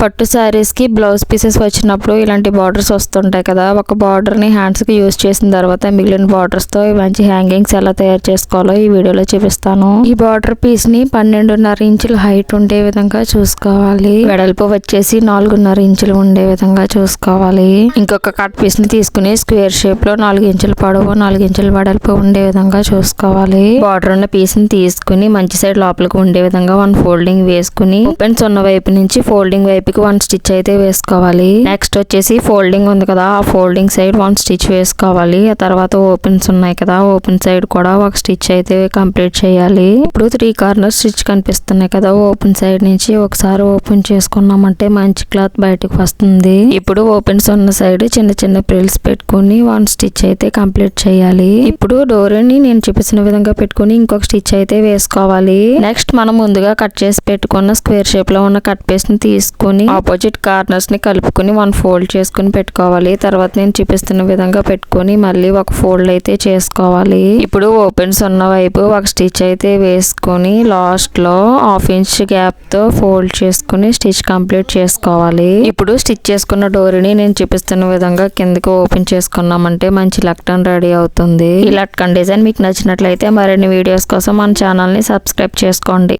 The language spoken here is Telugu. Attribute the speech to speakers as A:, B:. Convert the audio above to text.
A: పట్టు శారీస్ కి బ్లౌజ్ పీసెస్ వచ్చినప్పుడు ఇలాంటి బార్డర్స్ వస్తుంటాయి కదా. ఒక బార్డర్ ని హ్యాండ్స్ కి యూజ్ చేసిన తర్వాత మిగిలిన బార్డర్స్ తో మంచి హ్యాంగింగ్స్ ఎలా తయారు చేసుకోవాలో ఈ వీడియోలో చూపిస్తాను. ఈ బార్డర్ పీస్ ని 12.5 ఇంచులు హైట్ ఉండే విధంగా చూసుకోవాలి. వెడల్పు వచ్చేసి 4.5 ఇంచులు ఉండే విధంగా చూసుకోవాలి. ఇంకొక కట్ పీస్ ని తీసుకుని స్క్వేర్ షేప్ లో 4 ఇంచుల పొడవు 4 ఇంచుల వెడల్పు ఉండే విధంగా చూసుకోవాలి. బార్డర్ ఉన్న పీస్ ని తీసుకుని మంచి సైడ్ లోపలికి ఉండే విధంగా 1 ఫోల్డింగ్ వేసుకుని ఓపెన్స్ ఉన్న వైపు నుంచి ఫోల్డింగ్ వైపుకి 1 స్టిచ్ అయితే వేసుకోవాలి. నెక్స్ట్ వచ్చేసి ఫోల్డింగ్ ఉంది కదా, ఆ ఫోల్డింగ్ సైడ్ 1 స్టిచ్ వేసుకోవాలి. ఆ తర్వాత ఓపెన్స్ ఉన్నాయి కదా, ఓపెన్ సైడ్ కూడా 1 స్టిచ్ అయితే కంప్లీట్ చేయాలి. ఇప్పుడు 3 కార్నర్ స్టిచ్ కనిపిస్తున్నాయి కదా, ఓపెన్ సైడ్ నుంచి ఒకసారి ఓపెన్ చేసుకున్నామంటే మంచి క్లాత్ బయటకు వస్తుంది. ఇప్పుడు ఓపెన్స్ ఉన్న సైడ్ చిన్న చిన్న ప్రిల్స్ పెట్టుకుని 1 స్టిచ్ అయితే కంప్లీట్ చేయాలి. ఇప్పుడు డోరీని నేను చూపించిన విధంగా పెట్టుకుని ఇంకొక స్టిచ్ అయితే వేసుకోవాలి. నెక్స్ట్ మనం ముందుగా కట్ చేసి పెట్టుకున్న స్క్వేర్ షేప్ లో ఉన్న కట్ పీస్ ని తీసుకుని ఆపోజిట్ కార్నర్స్ ని కలుపుకుని 1 ఫోల్డ్ చేసుకుని పెట్టుకోవాలి. తర్వాత నేను చూపిస్తున్న విధంగా పెట్టుకుని మళ్ళీ 1 ఫోల్డ్ అయితే చేసుకోవాలి. ఇప్పుడు ఓపెన్స్ ఉన్న వైపు 1 స్టిచ్ అయితే వేసుకుని లాస్ట్ లో 1/2 ఇంచ్ గ్యాప్ తో ఫోల్డ్ చేసుకుని స్టిచ్ కంప్లీట్ చేసుకోవాలి. ఇప్పుడు స్టిచ్ చేసుకున్న డోరీని నేను చూపిస్తున్న విధంగా కిందకి ఓపెన్ చేసుకున్నామంటే మంచి లట్కన్ రెడీ అవుతుంది. ఈ లట్కన్ డిజైన్ మీకు నచ్చినట్లయితే మరిన్ని వీడియోస్ కోసం మన ఛానల్ ని సబ్స్క్రైబ్ చేసుకోండి.